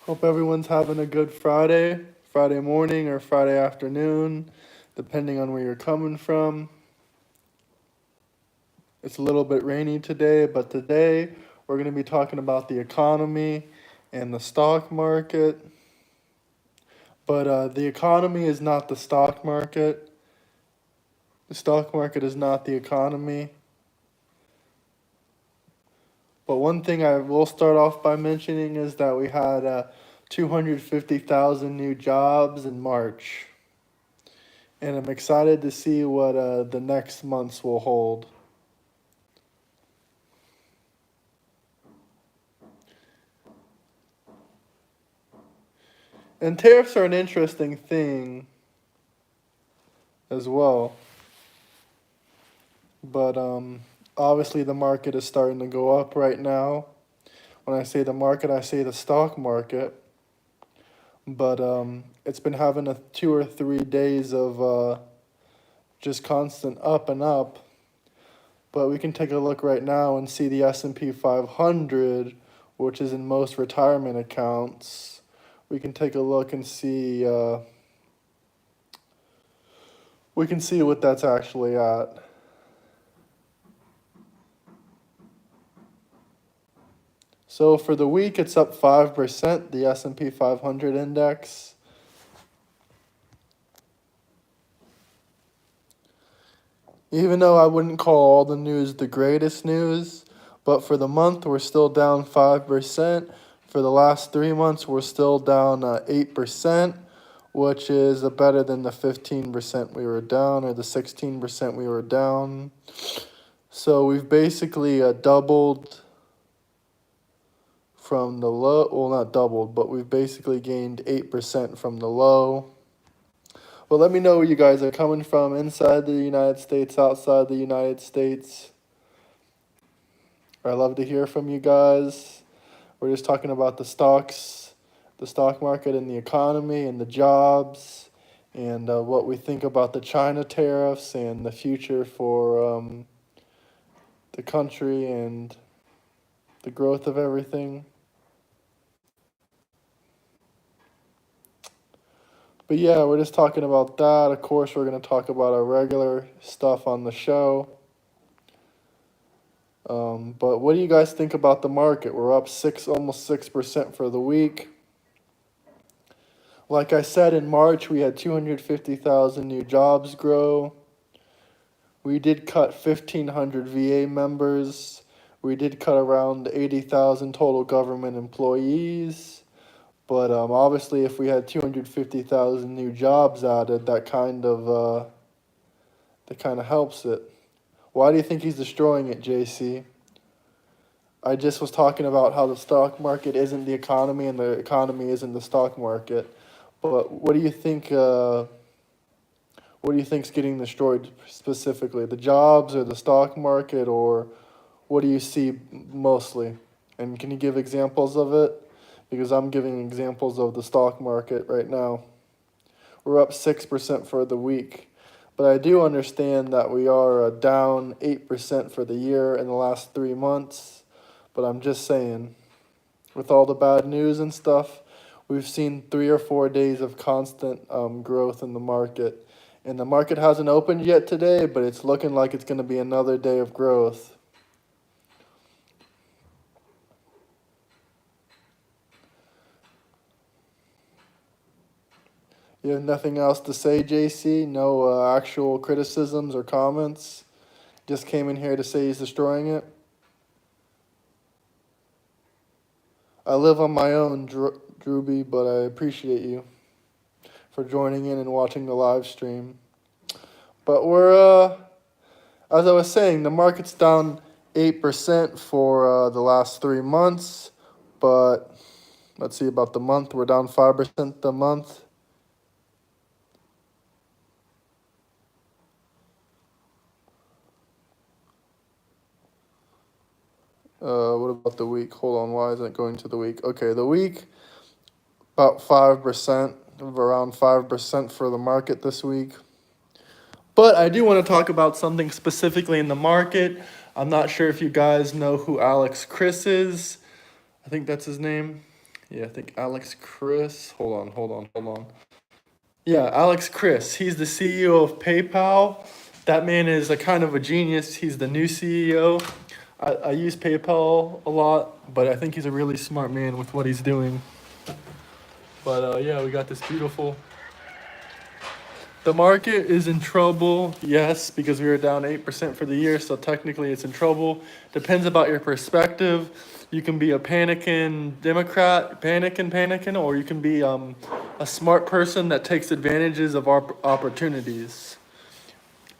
Hope everyone's having a good Friday morning or Friday afternoon, depending on where you're coming from. It's a little bit rainy today, but today we're going to be talking about the economy and the stock market. But the economy is not the stock market. The stock market is not the economy. But one thing I will start off by mentioning is that we had 250,000 new jobs in March. And I'm excited to see what the next months will hold. And tariffs are an interesting thing as well. But obviously, the market is starting to go up right now. When I say the market, I say the stock market. But it's been having 2 or 3 days of just constant up and up. But we can take a look right now and see the S&P 500, which is in most retirement accounts. We can take a look and see. We can see what that's actually at. So for the week, it's up 5%, the S&P 500 index. Even though I wouldn't call all the news the greatest news, but for the month, we're still down 5%. For the last 3 months, we're still down 8%, which is better than the 15% we were down or the 16% we were down. So we've basically doubled from the low. Well, not doubled, but we've basically gained 8% from the low. Well, let me know where you guys are coming from, inside the United States, outside the United States. I love to hear from you guys. We're just talking about the stocks, the stock market and the economy and the jobs and what we think about the China tariffs and the future for the country and the growth of everything. But yeah, we're just talking about that. Of course, we're going to talk about our regular stuff on the show. But what do you guys think about the market? We're up almost 6% for the week. Like I said, in March, we had 250,000 new jobs grow. We did cut 1,500 VA members. We did cut around 80,000 total government employees. But obviously, if we had 250,000 new jobs added, that kind of helps it. Why do you think he's destroying it, JC? I just was talking about how the stock market isn't the economy and the economy isn't the stock market. But what do you think? What do you think's getting destroyed specifically? The jobs or the stock market, or what do you see mostly? And can you give examples of it? Because I'm giving examples of the stock market right now. We're up 6% for the week. But I do understand that we are down 8% for the year in the last 3 months. But I'm just saying, with all the bad news and stuff, we've seen 3 or 4 days of constant growth in the market. And the market hasn't opened yet today, but it's looking like it's going to be another day of growth. You have nothing else to say, JC? No actual criticisms or comments? Just came in here to say he's destroying it? I live on my own, Drewby, but I appreciate you for joining in and watching the live stream. But we're, as I was saying, the market's down 8% for the last 3 months. But let's see about the month. We're down 5% the month. What about the week? Hold on, why isn't it going to the week? Okay, the week, about 5%, around 5% for the market this week. But I do want to talk about something specifically in the market. I'm not sure if you guys know who Alex Chris is. I think that's his name. Yeah, I think Alex Chris. Hold on. Yeah, Alex Chris. He's the CEO of PayPal. That man is a kind of a genius. He's the new CEO. I use PayPal a lot, but I think he's a really smart man with what he's doing. But yeah, we got this beautiful. The market is in trouble, yes, because we were down 8% for the year, so technically it's in trouble. Depends about your perspective. You can be a panicking Democrat, panicking, or you can be a smart person that takes advantages of our opportunities.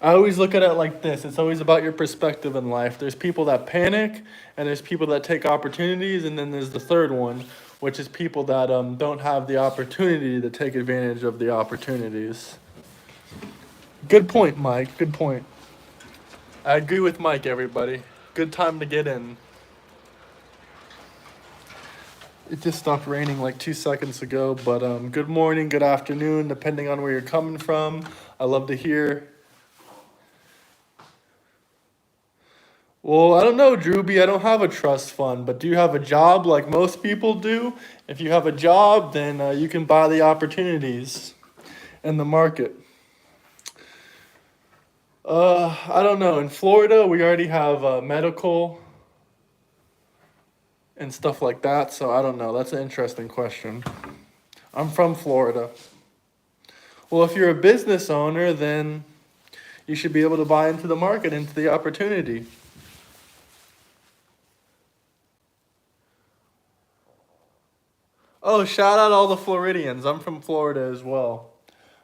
I always look at it like this. It's always about your perspective in life. There's people that panic, and there's people that take opportunities, and then there's the third one, which is people that don't have the opportunity to take advantage of the opportunities. Good point, Mike. Good point. I agree with Mike, everybody. Good time to get in. It just stopped raining like 2 seconds ago, but good morning, good afternoon, depending on where you're coming from. I love to hear. Well, I don't know, Drewby. I don't have a trust fund, but do you have a job like most people do? If you have a job, then you can buy the opportunities in the market. I don't know. In Florida, we already have medical and stuff like that, so I don't know. That's an interesting question. I'm from Florida. Well, if you're a business owner, then you should be able to buy into the market, into the opportunity. Oh, shout out all the Floridians. I'm from Florida as well.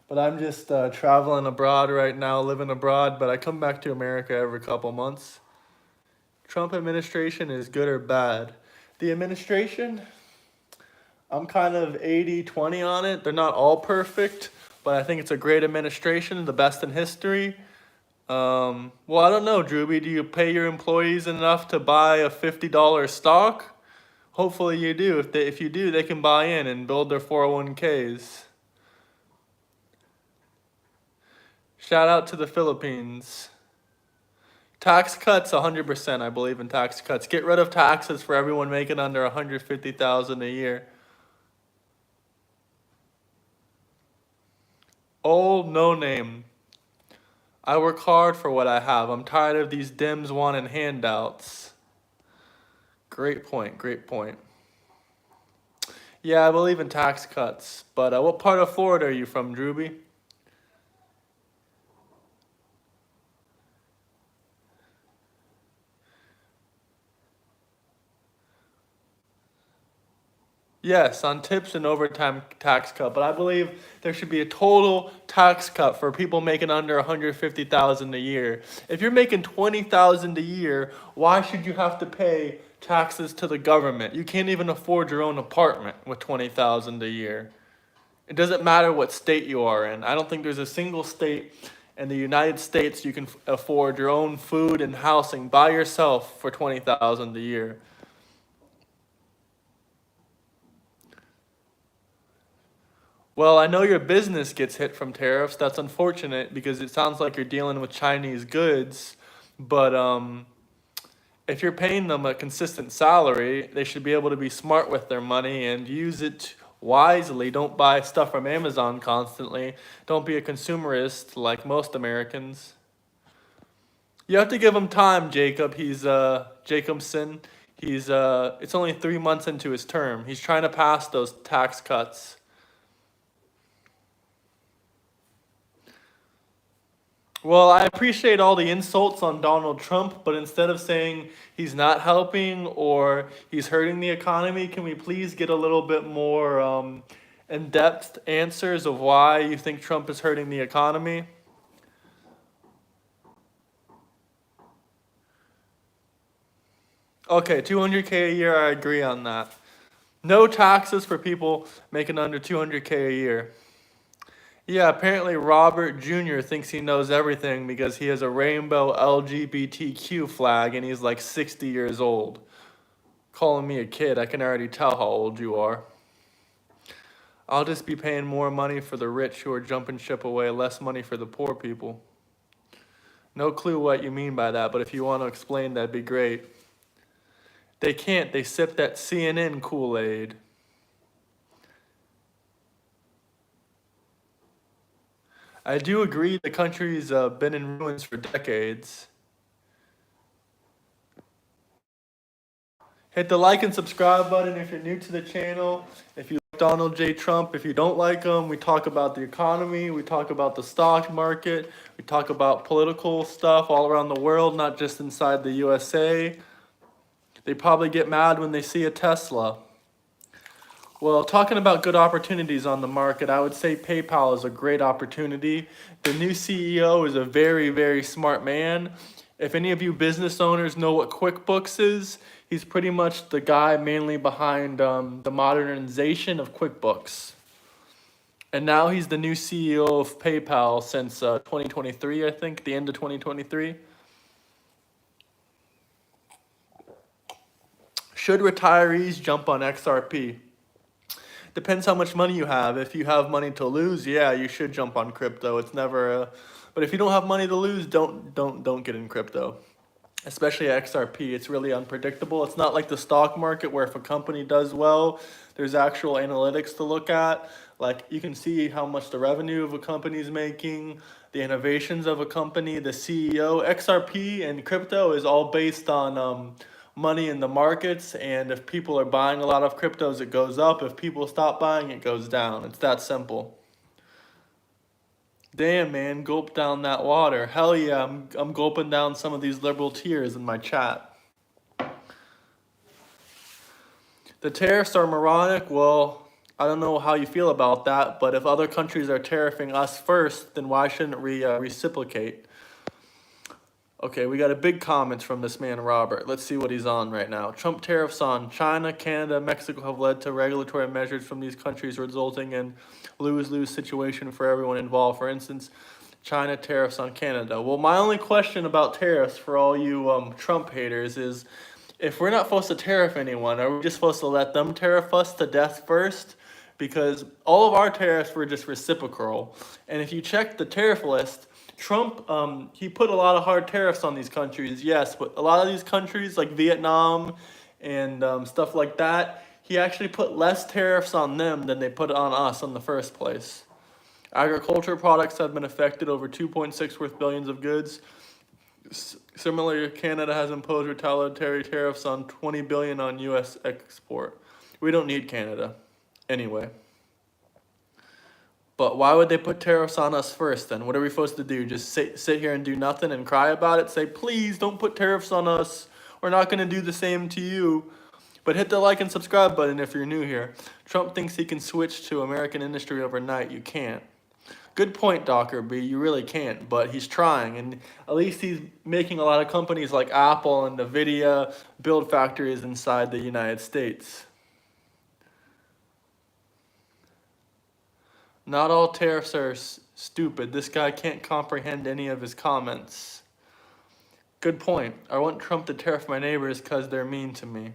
But I'm just traveling abroad right now, living abroad, but I come back to America every couple months. Trump administration is good or bad? The administration, I'm kind of 80-20 on it. They're not all perfect, but I think it's a great administration, the best in history. Well, I don't know, Drewby. Do you pay your employees enough to buy a $50 stock? Hopefully you do. If you do, they can buy in and build their 401ks. Shout out to the Philippines. Tax cuts, 100%. I believe in tax cuts. Get rid of taxes for everyone making under 150,000 a year. Old no name. I work hard for what I have. I'm tired of these Dems wanting handouts. Great point. Great point. Yeah, I believe in tax cuts. But what part of Florida are you from, Drewby? Yes, on tips and overtime tax cut, but I believe there should be a total tax cut for people making under 150,000 a year. If you're making 20,000 a year, why should you have to pay taxes to the government? You can't even afford your own apartment with 20,000 a year. It doesn't matter what state you are in. I don't think there's a single state in the United States you can afford your own food and housing by yourself for 20,000 a year. Well, I know your business gets hit from tariffs. That's unfortunate because it sounds like you're dealing with Chinese goods. But if you're paying them a consistent salary, they should be able to be smart with their money and use it wisely. Don't buy stuff from Amazon constantly. Don't be a consumerist like most Americans. You have to give him time, Jacob. He's Jacobson. He's it's only 3 months into his term. He's trying to pass those tax cuts. Well, I appreciate all the insults on Donald Trump, but instead of saying he's not helping or he's hurting the economy, can we please get a little bit more in depth answers of why you think Trump is hurting the economy? Okay, 200K a year, I agree on that. No taxes for people making under 200K a year. Yeah, apparently Robert Jr. thinks he knows everything because he has a rainbow LGBTQ flag and he's like 60 years old. Calling me a kid, I can already tell how old you are. I'll just be paying more money for the rich who are jumping ship away, less money for the poor people. No clue what you mean by that, but if you want to explain, that'd be great. They can't, they sip that CNN Kool-Aid. I do agree the country's been in ruins for decades. Hit the like and subscribe button if you're new to the channel. If you like Donald J. Trump, if you don't like him, we talk about the economy, we talk about the stock market, we talk about political stuff all around the world, not just inside the USA. They probably get mad when they see a Tesla. Well, talking about good opportunities on the market, I would say PayPal is a great opportunity. The new CEO is a very, very smart man. If any of you business owners know what QuickBooks is, he's pretty much the guy mainly behind the modernization of QuickBooks. And now he's the new CEO of PayPal since 2023, I think, the end of 2023. Should retirees jump on XRP? Depends how much money you have. If you have money to lose, yeah, you should jump on crypto. It's never but if you don't have money to lose, don't get in crypto. Especially XRP, it's really unpredictable. It's not like the stock market where if a company does well, there's actual analytics to look at. Like you can see how much the revenue of a company is making, the innovations of a company, the CEO. XRP and crypto is all based on money in the markets, and if people are buying a lot of cryptos, it goes up. If people stop buying, it goes down. It's that simple. Damn, man, gulp down that water. Hell yeah, I'm gulping down some of these liberal tears in my chat. The tariffs are moronic. Well, I don't know how you feel about that, but if other countries are tariffing us first, then why shouldn't we reciprocate? Okay, we got a big comment from this man, Robert. Let's see what he's on right now. Trump tariffs on China, Canada, Mexico have led to regulatory measures from these countries resulting in lose-lose situation for everyone involved. For instance, China tariffs on Canada. Well, my only question about tariffs for all you Trump haters is, if we're not supposed to tariff anyone, are we just supposed to let them tariff us to death first? Because all of our tariffs were just reciprocal. And if you check the tariff list, Trump, he put a lot of hard tariffs on these countries, yes, but a lot of these countries like Vietnam and stuff like that, he actually put less tariffs on them than they put on us in the first place. Agriculture products have been affected, over 2.6 worth billions of goods. Similarly, Canada has imposed retaliatory tariffs on 20 billion on U.S. export. We don't need Canada anyway. But why would they put tariffs on us first then? What are we supposed to do? Just sit here and do nothing and cry about it? Say, please don't put tariffs on us. We're not going to do the same to you. But hit the like and subscribe button if you're new here. Trump thinks he can switch to American industry overnight. You can't. Good point, Docker B. You really can't, but he's trying. And at least he's making a lot of companies like Apple and NVIDIA build factories inside the United States. Not all tariffs are stupid. This guy can't comprehend any of his comments. Good point. I want Trump to tariff my neighbors because they're mean to me.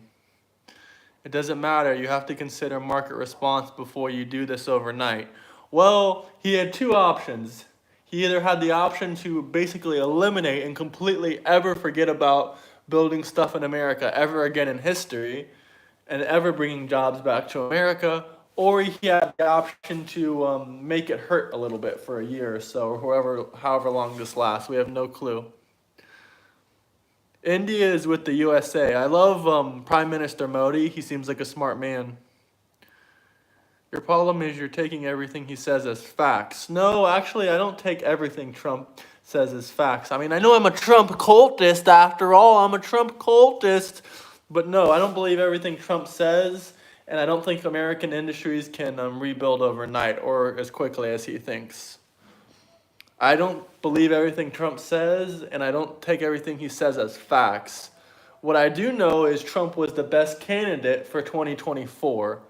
It doesn't matter. You have to consider market response before you do this overnight. Well, he had two options. He either had the option to basically eliminate and completely ever forget about building stuff in America ever again in history and ever bringing jobs back to America, or he had the option to make it hurt a little bit for a year or so, or however long this lasts. We have no clue. India is with the USA. I love Prime Minister Modi. He seems like a smart man. Your problem is you're taking everything he says as facts. No, actually, I don't take everything Trump says as facts. I mean, I know I'm a Trump cultist after all. I'm a Trump cultist. But no, I don't believe everything Trump says. And I don't think American industries can rebuild overnight or as quickly as he thinks. I don't believe everything Trump says, and I don't take everything he says as facts. What I do know is Trump was the best candidate for 2024.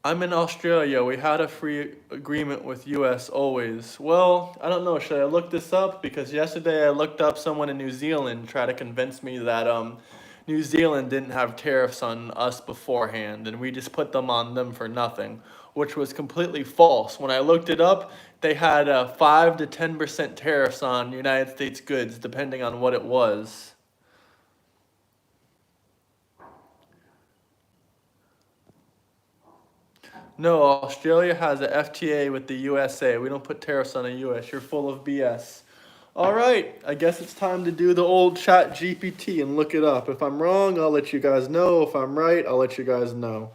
I'm in Australia. We had a free agreement with US always. Well, I don't know. Should I look this up? Because yesterday I looked up someone in New Zealand try to convince me that New Zealand didn't have tariffs on us beforehand, and we just put them on them for nothing, which was completely false. When I looked it up, they had 5 to 10% tariffs on United States goods, depending on what it was. No, Australia has a FTA with the USA. We don't put tariffs on the US. You're full of BS. All right, I guess it's time to do the old chat GPT and look it up. If I'm wrong, I'll let you guys know. If I'm right, I'll let you guys know.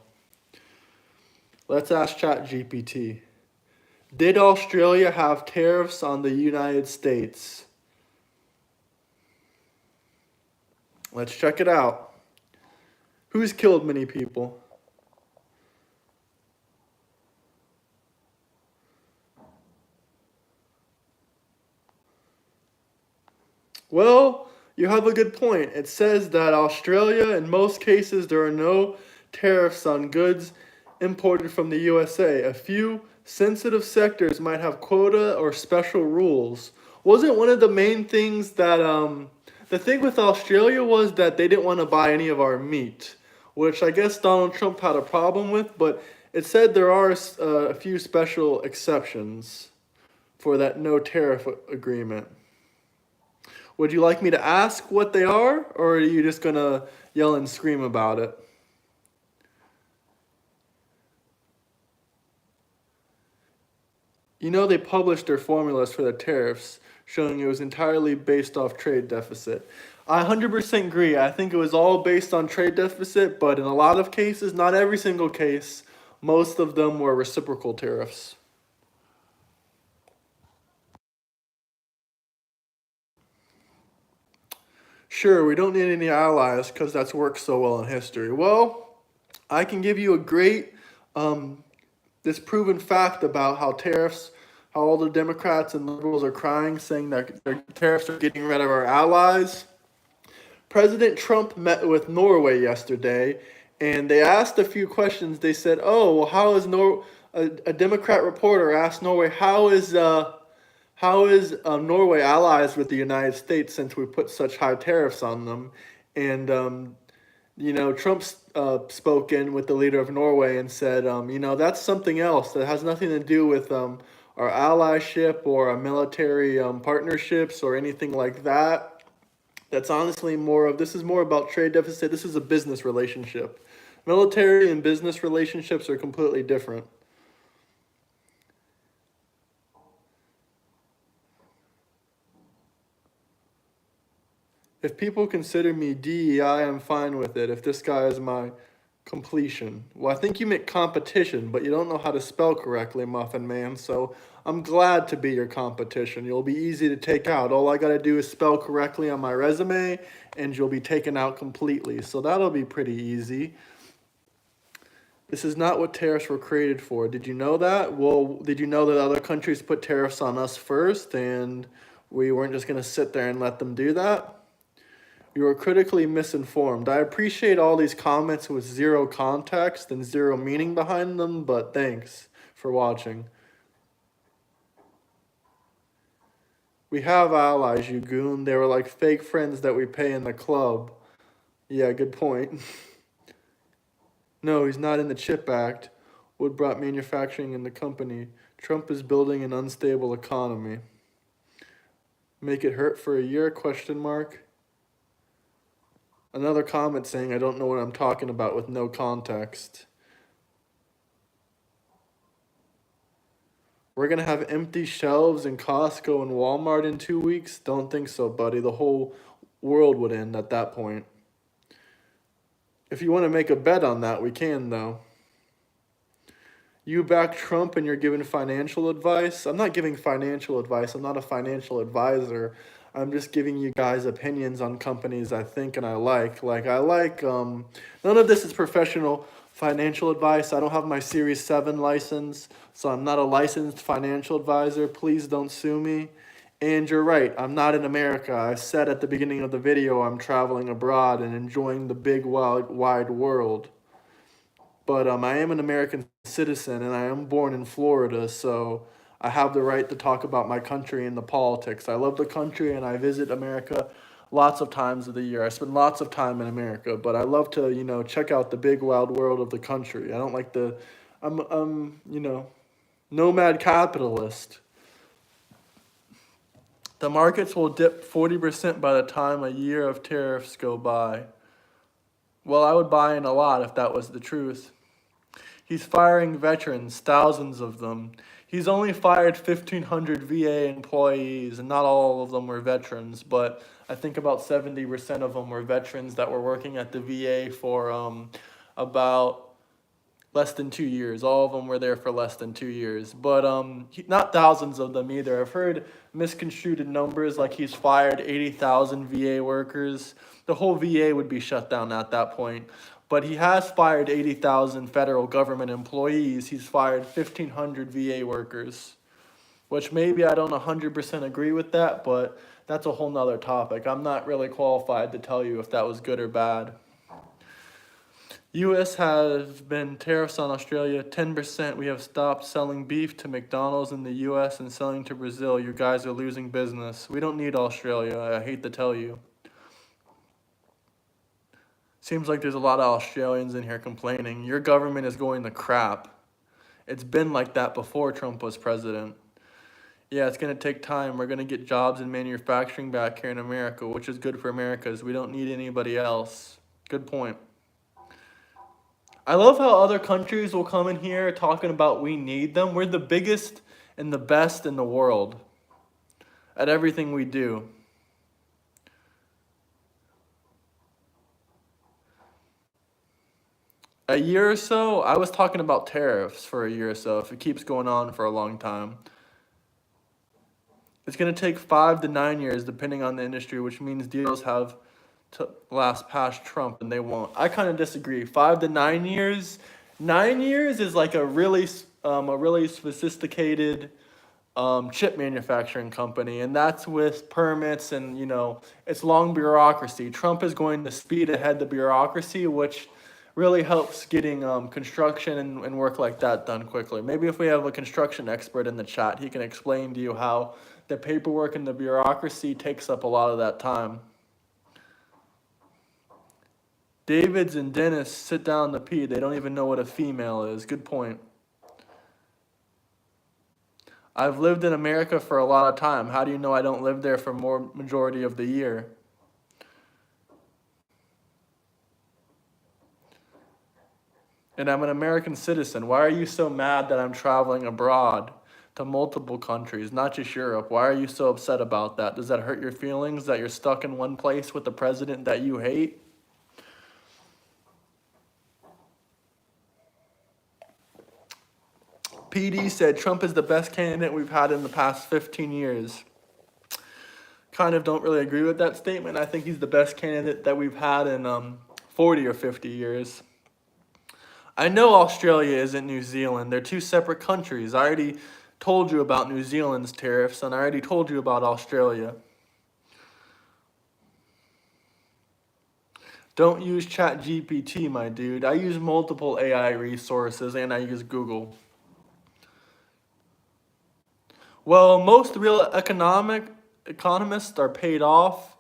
Let's ask chat GPT. Did Australia have tariffs on the United States? Let's check it out. Who's killed many people? Well, you have a good point. It says that Australia, in most cases, there are no tariffs on goods imported from the USA. A few sensitive sectors might have quota or special rules. Wasn't one of the main things that the thing with Australia was that they didn't want to buy any of our meat, which I guess Donald Trump had a problem with, but it said there are a few special exceptions for that no tariff agreement. Would you like me to ask what they are, or are you just gonna yell and scream about it? You know, they published their formulas for the tariffs, showing it was entirely based off trade deficit. I 100% agree. I think it was all based on trade deficit, but in a lot of cases, not every single case, most of them were reciprocal tariffs. Sure, we don't need any allies because that's worked so well in history. Well, I can give you a great this proven fact about how tariffs, how all the Democrats and liberals are crying, saying that their tariffs are getting rid of our allies. President Trump met with Norway yesterday, and they asked a few questions. They said, "Oh, well, how is a Democrat reporter asked Norway, how is Norway allies with the United States since we put such high tariffs on them?" And Trump spoke in with the leader of Norway and said, that's something else that has nothing to do with our allyship or our military partnerships or anything like that. That's honestly this is more about trade deficit. This is a business relationship. Military and business relationships are completely different. If people consider me DEI, I'm fine with it. If this guy is my completion. Well, I think you meant competition, but you don't know how to spell correctly, Muffin Man, so I'm glad to be your competition. You'll be easy to take out. All I gotta do is spell correctly on my resume, and you'll be taken out completely. So that'll be pretty easy. This is not what tariffs were created for. Did you know that? Well, did you know that other countries put tariffs on us first, and we weren't just gonna sit there and let them do that? You are critically misinformed. I appreciate all these comments with zero context and zero meaning behind them, but thanks for watching. We have allies, you goon. They were like fake friends that we pay in the club. Yeah, good point. No, he's not in the CHIP Act. Wood brought manufacturing in the company. Trump is building an unstable economy. Make it hurt for a year, question mark. Another comment saying I don't know what I'm talking about with no context. We're gonna have empty shelves in Costco and Walmart in 2 weeks? Don't think so, buddy. The whole world would end at that point. If you want to make a bet on that, we can, though. You back Trump and you're giving financial advice? I'm not giving financial advice. I'm not a financial advisor. I'm just giving you guys opinions on companies I think and I like. None of this is professional financial advice. I don't have my Series 7 license, so I'm not a licensed financial advisor. Please don't sue me. And you're right, I'm not in America. I said at the beginning of the video I'm traveling abroad and enjoying the big wide world. But I am an American citizen and I am born in Florida, so I have the right to talk about my country and the politics. I love the country and I visit America lots of times of the year. I spend lots of time in America, but I love to, check out the big wild world of the country. I don't like I'm nomad capitalist. The markets will dip 40% by the time a year of tariffs go by. Well, I would buy in a lot if that was the truth. He's firing veterans, thousands of them. He's only fired 1,500 VA employees, and not all of them were veterans, but I think about 70% of them were veterans that were working at the VA for about less than 2 years. All of them were there for less than 2 years, but not thousands of them either. I've heard misconstrued numbers like he's fired 80,000 VA workers. The whole VA would be shut down at that point. But he has fired 80,000 federal government employees. He's fired 1,500 VA workers, which maybe I don't 100% agree with that, but that's a whole nother topic. I'm not really qualified to tell you if that was good or bad. U.S. has been tariffs on Australia, 10%. We have stopped selling beef to McDonald's in the U.S. and selling to Brazil. You guys are losing business. We don't need Australia, I hate to tell you. Seems like there's a lot of Australians in here complaining. Your government is going to crap. It's been like that before Trump was president. Yeah, it's going to take time. We're going to get jobs in manufacturing back here in America, which is good for America, as we don't need anybody else. Good point. I love how other countries will come in here talking about we need them. We're the biggest and the best in the world at everything we do. A year or so, I was talking about tariffs for a year or so, if it keeps going on for a long time. It's going to take 5 to 9 years, depending on the industry, which means deals have to last past Trump, and they won't. I kind of disagree. 5 to 9 years. 9 years is like a really sophisticated chip manufacturing company, and that's with permits and it's long bureaucracy. Trump is going to speed ahead the bureaucracy, which really helps getting construction and work like that done quickly. Maybe if we have a construction expert in the chat, he can explain to you how the paperwork and the bureaucracy takes up a lot of that time. Davids and Dennis sit down to pee. They don't even know what a female is. Good point. I've lived in America for a lot of time. How do you know I don't live there for more majority of the year? And I'm an American citizen. Why are you so mad that I'm traveling abroad to multiple countries, not just Europe? Why are you so upset about that? Does that hurt your feelings that you're stuck in one place with the president that you hate? PD said Trump is the best candidate we've had in the past 15 years. Kind of don't really agree with that statement. I think he's the best candidate that we've had in 40 or 50 years. I know Australia isn't New Zealand. They're two separate countries. I already told you about New Zealand's tariffs, and I already told you about Australia. Don't use ChatGPT, my dude. I use multiple AI resources, and I use Google. Well, most real economists are paid off,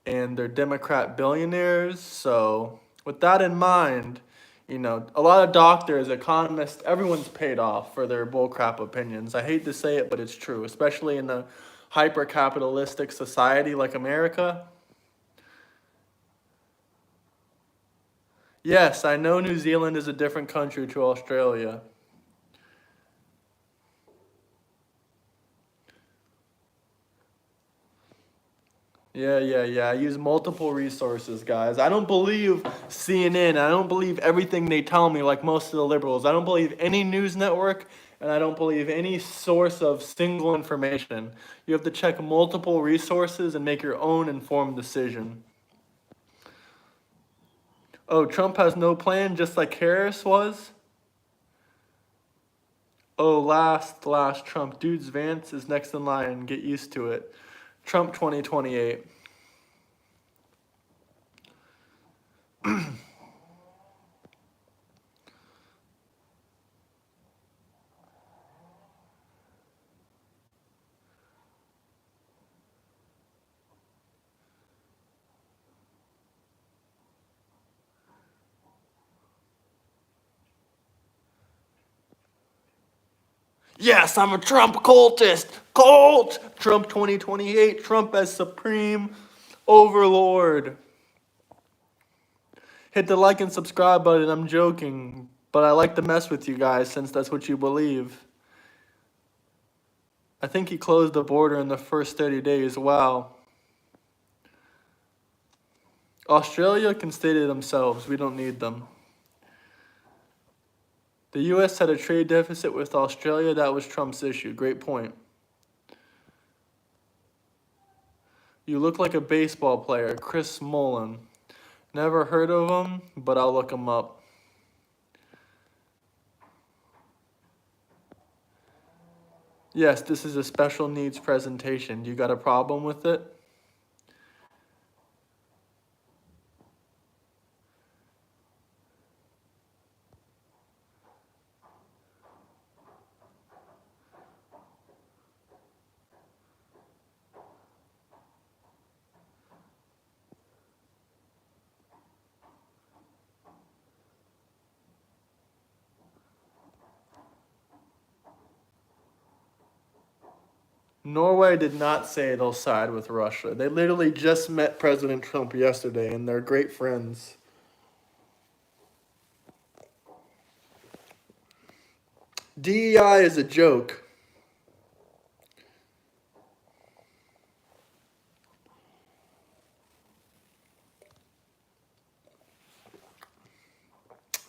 and they're Democrat billionaires. So with that in mind, a lot of doctors, economists, everyone's paid off for their bullcrap opinions. I hate to say it, but it's true, especially in a hyper-capitalistic society like America. Yes, I know New Zealand is a different country to Australia. Yeah. I use multiple resources, guys. I don't believe CNN. I don't believe everything they tell me like most of the liberals. I don't believe any news network, and I don't believe any source of single information. You have to check multiple resources and make your own informed decision. Oh, Trump has no plan, just like Harris was? Oh, last Trump. Dudes, Vance is next in line. Get used to it. Trump 2028. Yes, I'm a Trump cultist. Cult! Trump 2028. Trump as supreme overlord. Hit the like and subscribe button. I'm joking. But I like to mess with you guys since that's what you believe. I think he closed the border in the first 30 days. Wow. Australia can stay to themselves. We don't need them. The U.S. had a trade deficit with Australia. That was Trump's issue. Great point. You look like a baseball player, Chris Mullen. Never heard of him, but I'll look him up. Yes, this is a special needs presentation. You got a problem with it? Norway did not say they'll side with Russia. They literally just met President Trump yesterday, and they're great friends. DEI is a joke.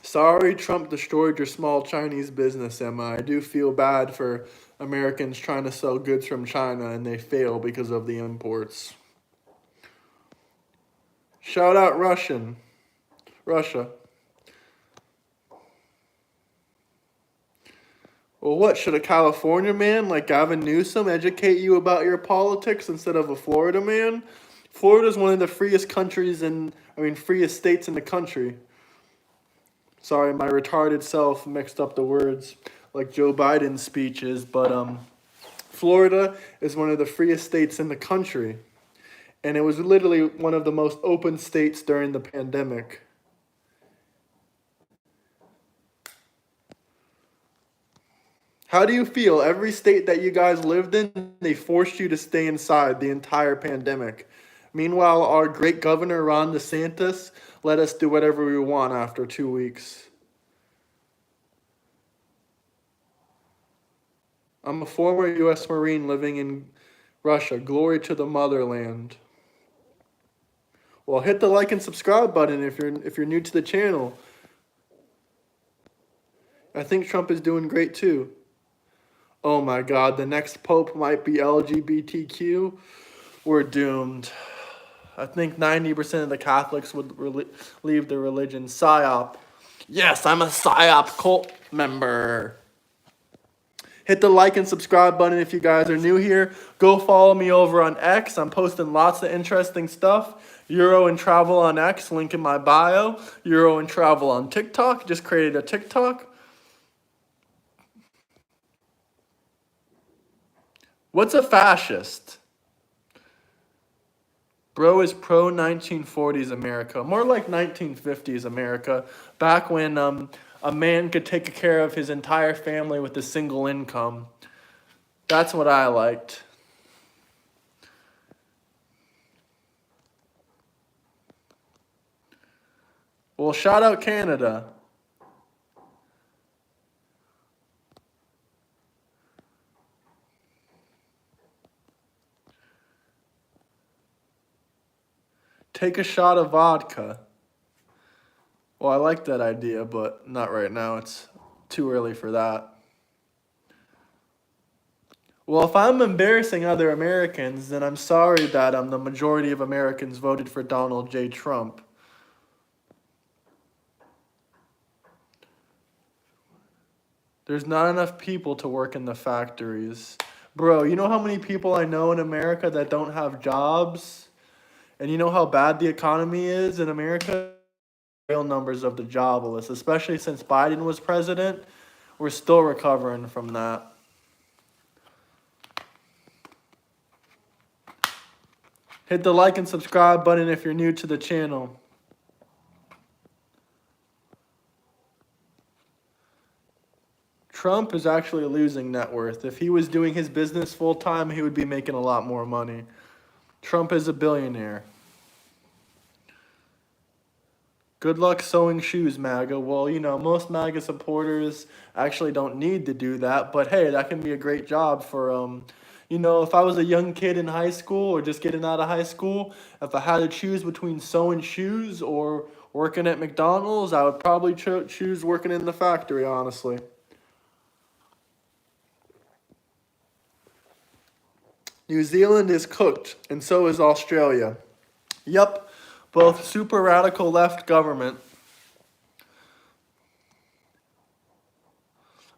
Sorry, Trump destroyed your small Chinese business, Emma. I do feel bad for Americans trying to sell goods from China and they fail because of the imports. Shout out Russia. Well, what, should a California man like Gavin Newsom educate you about your politics instead of a Florida man? Florida's one of the freest freest states in the country. Sorry, my retarded self mixed up the words like Joe Biden's speeches, but Florida is one of the freest states in the country. And it was literally one of the most open states during the pandemic. How do you feel? Every state that you guys lived in, they forced you to stay inside the entire pandemic. Meanwhile, our great governor, Ron DeSantis, let us do whatever we want after 2 weeks. I'm a former U.S. Marine living in Russia. Glory to the motherland. Well, hit the like and subscribe button if you're new to the channel. I think Trump is doing great too. Oh my God, the next pope might be LGBTQ. We're doomed. I think 90% of the Catholics would leave the religion. PSYOP. Yes, I'm a PSYOP cult member. Hit the like and subscribe button if you guys are new here. Go follow me over on X. I'm posting lots of interesting stuff. Euro and Travel on X, link in my bio. Euro and Travel on TikTok. Just created a TikTok. What's a fascist? Bro is pro 1940s America. More like 1950s America. Back when a man could take care of his entire family with a single income. That's what I liked. Well, shout out Canada. Take a shot of vodka. Well, I like that idea, but not right now. It's too early for that. Well, if I'm embarrassing other Americans, then I'm sorry that the majority of Americans voted for Donald J. Trump. There's not enough people to work in the factories. Bro, you know how many people I know in America that don't have jobs? And you know how bad the economy is in America? Real numbers of the jobless, especially since Biden was president. We're still recovering from that. Hit the like and subscribe button if you're new to the channel. Trump is actually losing net worth. If he was doing his business full time, he would be making a lot more money. Trump is a billionaire. Good luck sewing shoes, MAGA. Well, most MAGA supporters actually don't need to do that, but hey, that can be a great job for, if I was a young kid in high school or just getting out of high school, if I had to choose between sewing shoes or working at McDonald's, I would probably choose working in the factory, honestly. New Zealand is cooked, and so is Australia. Yep, both super radical left government.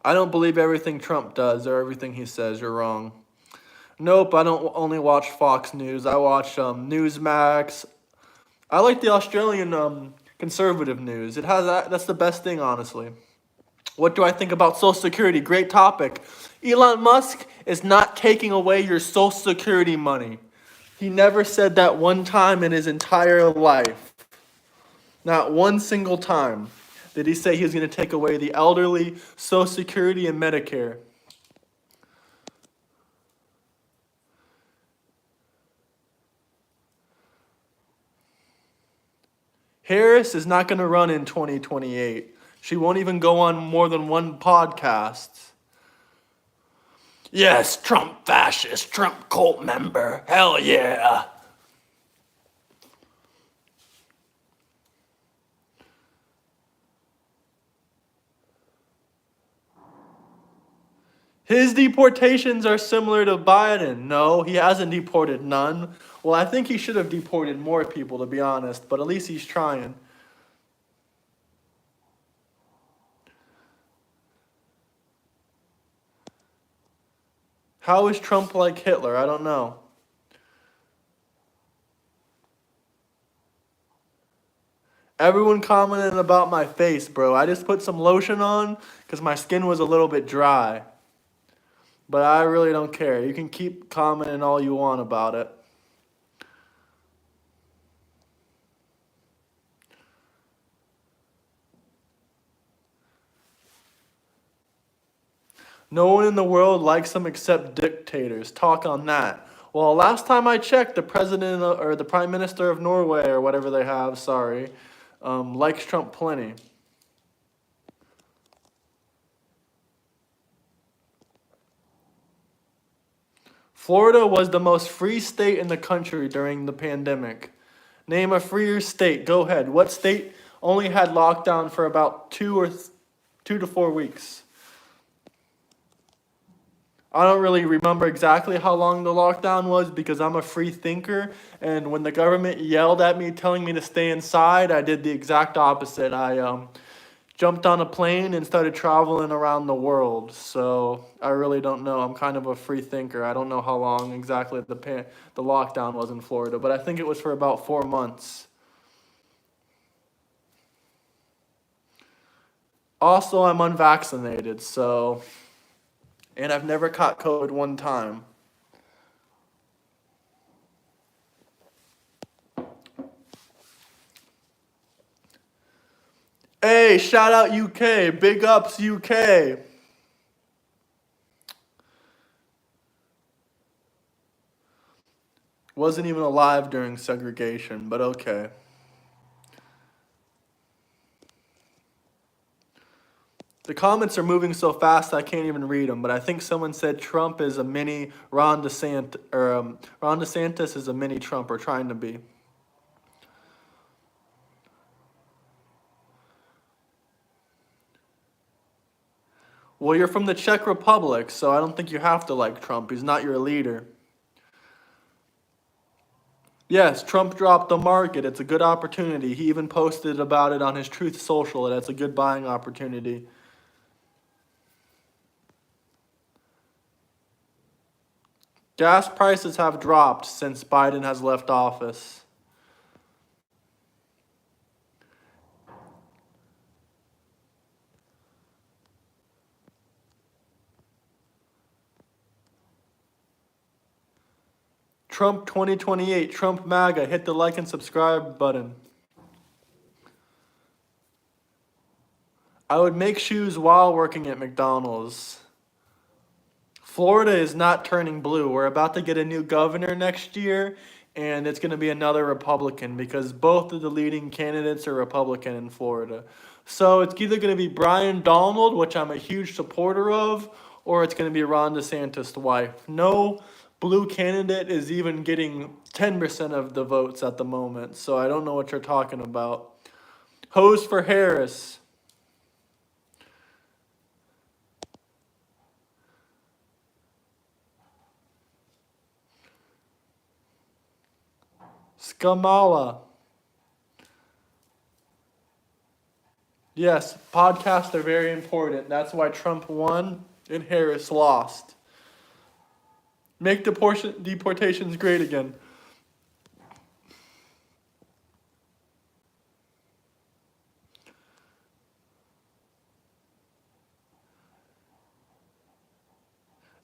I don't believe everything Trump does or everything he says. You're wrong. Nope, I don't only watch Fox News. I watch Newsmax. I like the Australian conservative news. That's the best thing, honestly. What do I think about Social Security? Great topic. Elon Musk is not taking away your Social Security money. He never said that one time in his entire life. Not one single time did he say he was going to take away the elderly, Social Security, and Medicare. Harris is not going to run in 2028. She won't even go on more than one podcast. Yes, Trump fascist, Trump cult member. Hell yeah. His deportations are similar to Biden. No, he hasn't deported none. Well, I think he should have deported more people, to be honest, but at least he's trying. How is Trump like Hitler? I don't know. Everyone commented about my face, bro. I just put some lotion on because my skin was a little bit dry. But I really don't care. You can keep commenting all you want about it. No one in the world likes him except dictators. Talk on that. Well, last time I checked, the president or the prime minister of Norway or whatever they have, likes Trump plenty. Florida was the most free state in the country during the pandemic. Name a freer state. Go ahead. What state only had lockdown for about 2 to 4 weeks? I don't really remember exactly how long the lockdown was because I'm a free thinker. And when the government yelled at me telling me to stay inside, I did the exact opposite. I jumped on a plane and started traveling around the world. So I really don't know. I'm kind of a free thinker. I don't know how long exactly the lockdown was in Florida, but I think it was for about 4 months. Also, I'm unvaccinated, and I've never caught COVID one time. Hey, shout out UK. Big ups UK. Wasn't even alive during segregation, but okay. The comments are moving so fast I can't even read them, but I think someone said Trump is a mini Ron DeSantis, or Ron DeSantis is a mini Trump, or trying to be. Well, you're from the Czech Republic, so I don't think you have to like Trump. He's not your leader. Yes, Trump dropped the market. It's a good opportunity. He even posted about it on his Truth Social, and it's a good buying opportunity. Gas prices have dropped since Biden has left office. Trump 2028, Trump MAGA. Hit the like and subscribe button. I would make shoes while working at McDonald's. Florida is not turning blue. We're about to get a new governor next year, and it's going to be another Republican because both of the leading candidates are Republican in Florida. So it's either going to be Brian Donald, which I'm a huge supporter of, or it's going to be Ron DeSantis' wife. No blue candidate is even getting 10% of the votes at the moment, so I don't know what you're talking about. Hose for Harris. Skamala. Yes, podcasts are very important. That's why Trump won and Harris lost. Make deportations great again.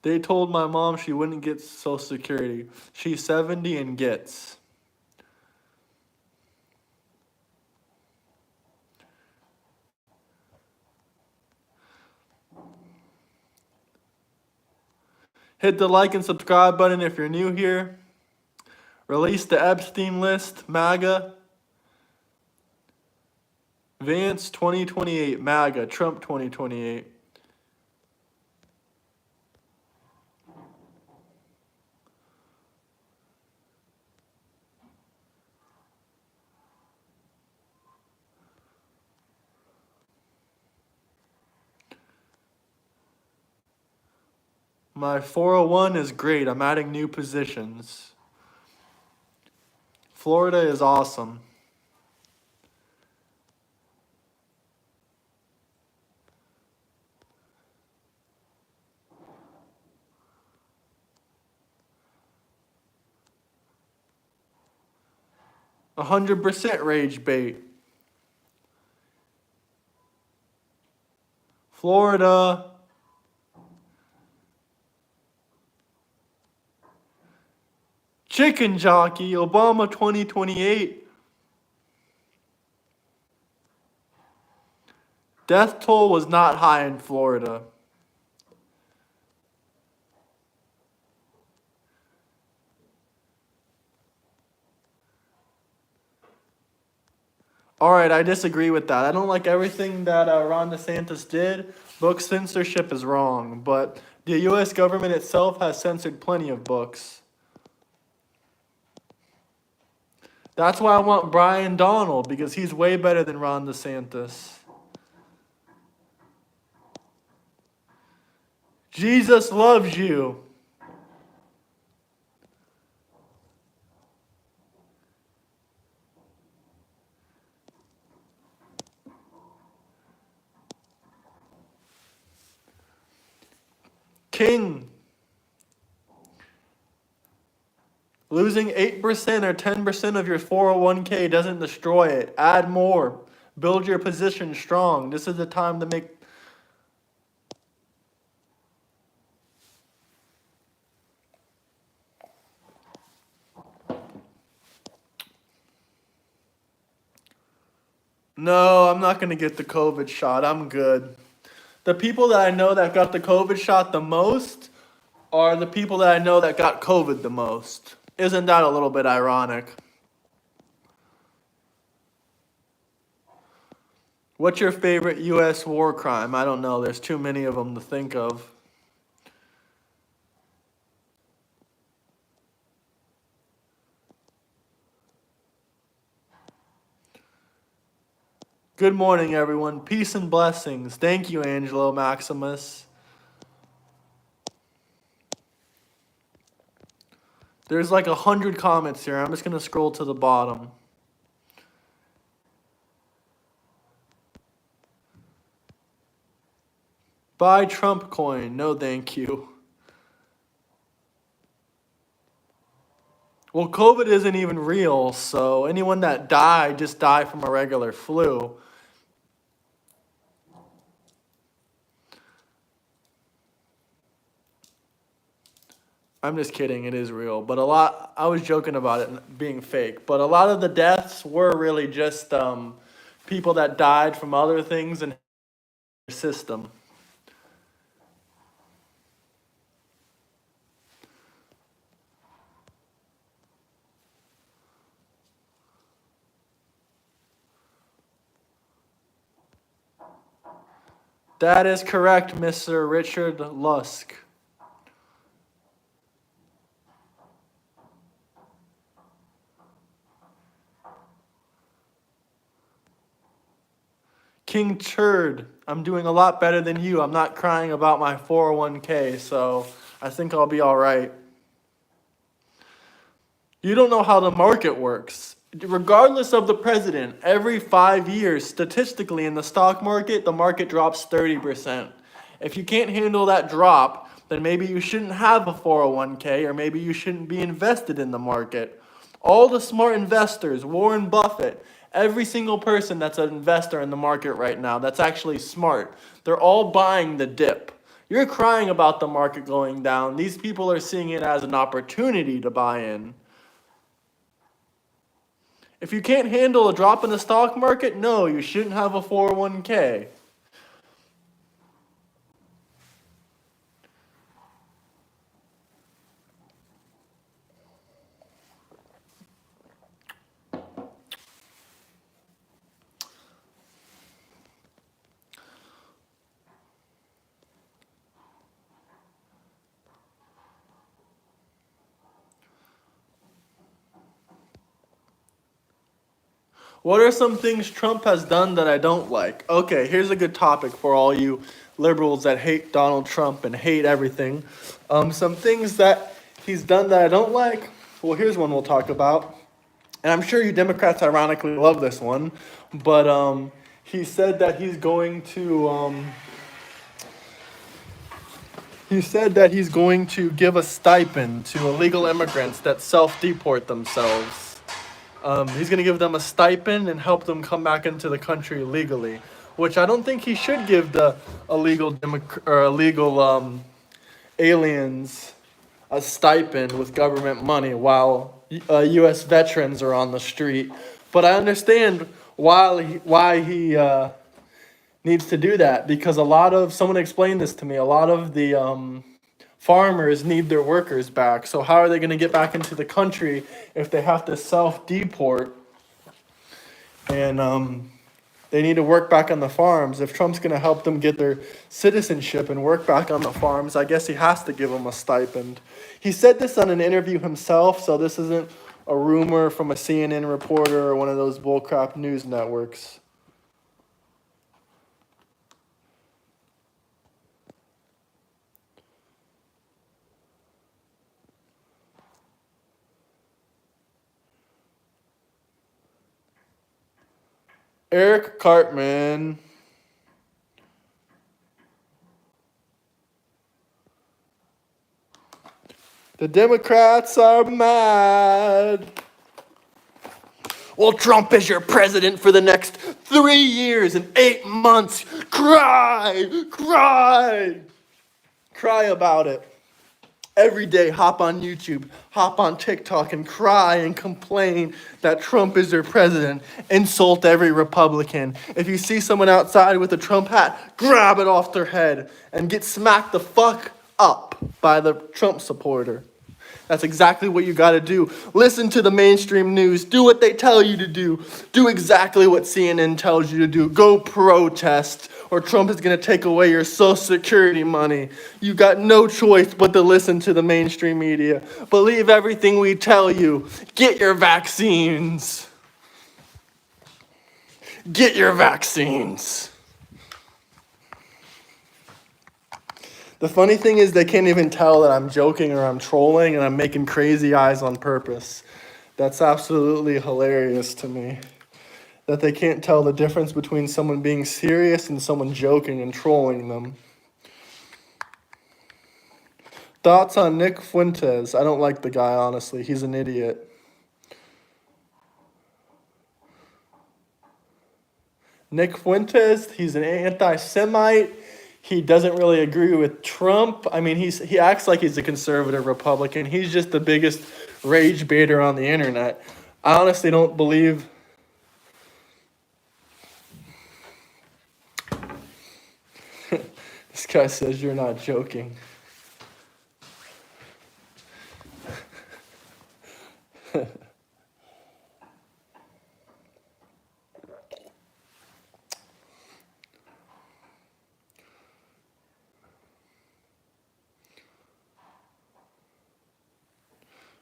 They told my mom she wouldn't get Social Security. She's 70 and gets. Hit the like and subscribe button if you're new here. Release the Epstein list, MAGA. Vance 2028, MAGA, Trump 2028. My 401 is great. I'm adding new positions. Florida is awesome. %, rage bait. Florida. Chicken jockey, Obama 2028. Death toll was not high in Florida. All right, I disagree with that. I don't like everything that Ron DeSantis did. Book censorship is wrong, but the U.S. government itself has censored plenty of books. That's why I want Brian Donald, because he's way better than Ron DeSantis. Jesus loves you. King. Losing 8% or 10% of your 401k doesn't destroy it. Add more. Build your position strong. This is the time to make... No, I'm not going to get the COVID shot. I'm good. The people that I know that got the COVID shot the most are the people that I know that got COVID the most. Isn't that a little bit ironic? What's your favorite U.S. war crime? I don't know. There's too many of them to think of. Good morning, everyone. Peace and blessings. Thank you, Angelo Maximus. There's like 100 comments here. I'm just going to scroll to the bottom. Buy Trump coin. No, thank you. Well, COVID isn't even real, so anyone that died just died from a regular flu. I'm just kidding, it is real. But I was joking about it being fake. But a lot of the deaths were really just people that died from other things in the system. That is correct, Mr. Richard Lusk. King Turd, I'm doing a lot better than you. I'm not crying about my 401k, so I think I'll be all right. You don't know how the market works. Regardless of the president, every 5 years, statistically in the stock market, the market drops 30%. If you can't handle that drop, then maybe you shouldn't have a 401k, or maybe you shouldn't be invested in the market. All the smart investors, Warren Buffett, every single person that's an investor in the market right now that's actually smart, they're all buying the dip. You're crying about the market going down. These people are seeing it as an opportunity to buy in. If you can't handle a drop in the stock market, no, you shouldn't have a 401k. What are some things Trump has done that I don't like? Okay, here's a good topic for all you liberals that hate Donald Trump and hate everything. Some things that he's done that I don't like. Well, here's one we'll talk about. And I'm sure you Democrats ironically love this one. But he said that he's going to give a stipend to illegal immigrants that self-deport themselves. He's going to give them a stipend and help them come back into the country legally, which I don't think he should give the illegal aliens a stipend with government money while U.S. veterans are on the street. But I understand why he needs to do that, because someone explained this to me, a lot of the farmers need their workers back. So how are they going to get back into the country if they have to self-deport and they need to work back on the farms? If Trump's going to help them get their citizenship and work back on the farms, I guess he has to give them a stipend. He said this on an interview himself, so this isn't a rumor from a CNN reporter or one of those bullcrap news networks. Eric Cartman. The Democrats are mad. Well, Trump is your president for the next 3 years and 8 months. Cry, cry, cry about it. Every day, hop on YouTube, hop on TikTok, and cry and complain that Trump is your president. Insult every Republican. If you see someone outside with a Trump hat, grab it off their head and get smacked the fuck up by the Trump supporter. That's exactly what you got to do. Listen to the mainstream news. Do what they tell you to do. Do exactly what CNN tells you to do. Go protest, or Trump is going to take away your Social Security money. You got no choice but to listen to the mainstream media. Believe everything we tell you. Get your vaccines. Get your vaccines. The funny thing is they can't even tell that I'm joking or I'm trolling and I'm making crazy eyes on purpose. That's absolutely hilarious to me. That they can't tell the difference between someone being serious and someone joking and trolling them. Thoughts on Nick Fuentes? I don't like the guy, honestly. He's an idiot. Nick Fuentes, he's an anti-Semite. He doesn't really agree with Trump. I mean, he acts like he's a conservative Republican. He's just the biggest rage baiter on the internet. I honestly don't believe. This guy says you're not joking.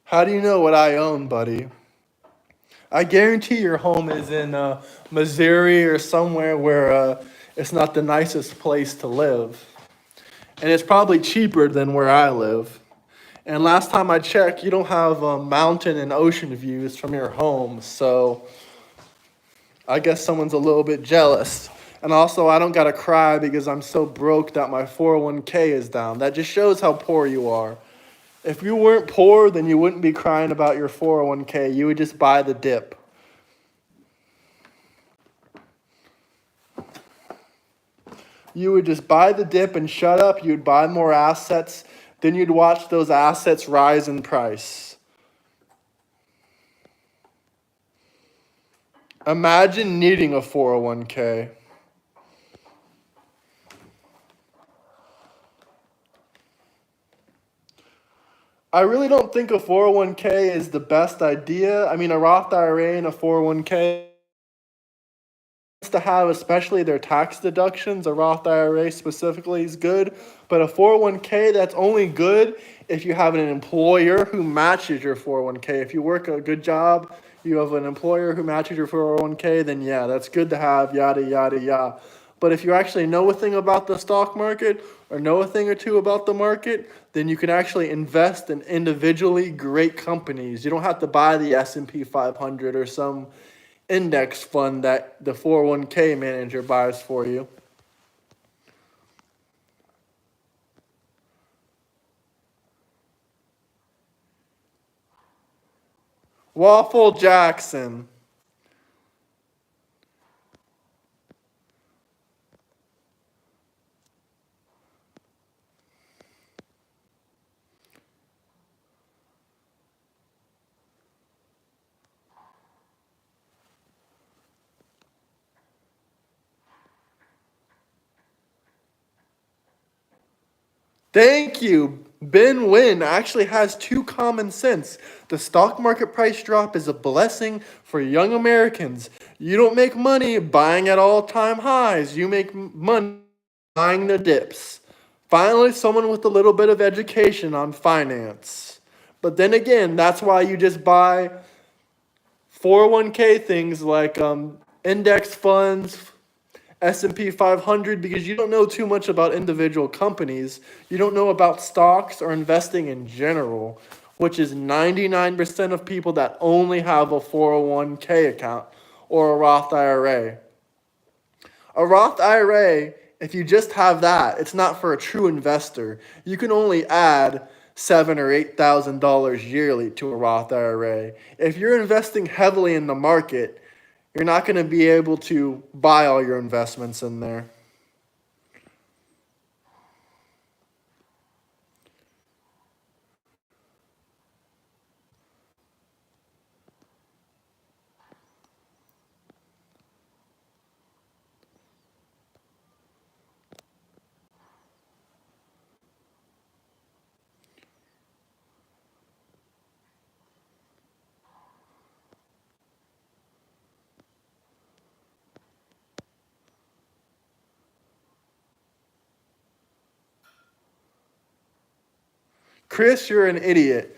How do you know what I own, buddy? I guarantee your home is in Missouri or somewhere where it's not the nicest place to live. And it's probably cheaper than where I live. And last time I checked, you don't have mountain and ocean views from your home, so I guess someone's a little bit jealous. And also, I don't gotta cry because I'm so broke that my 401k is down. That just shows how poor you are. If you weren't poor, then you wouldn't be crying about your 401k. You would just buy the dip. You would just buy the dip and shut up. You'd buy more assets. Then you'd watch those assets rise in price. Imagine needing a 401k. I really don't think a 401k is the best idea. I mean, a Roth IRA and a 401k to have, especially their tax deductions. A Roth IRA specifically is good, but a 401k, that's only good if you have an employer who matches your 401k. If you work a good job, you have an employer who matches your 401k, then yeah, that's good to have, yada, yada, yada. But if you actually know a thing about the stock market or know a thing or two about the market, then you can actually invest in individually great companies. You don't have to buy the S&P 500 or some index fund that the 401k manager buys for you. Waffle Jackson. Thank you. Ben Wynn actually has two common sense. The stock market price drop is a blessing for young Americans. You don't make money buying at all time highs, you make money buying the dips. Finally, someone with a little bit of education on finance. But then again, that's why you just buy 401k things like index funds, S&P 500, because you don't know too much about individual companies. You don't know about stocks or investing in general, which is 99% of people that only have a 401k account or a Roth IRA. A Roth IRA, if you just have that, it's not for a true investor. You can only add $7,000 or $8,000 yearly to a Roth IRA. If you're investing heavily in the market, you're not going to be able to buy all your investments in there. Chris, you're an idiot.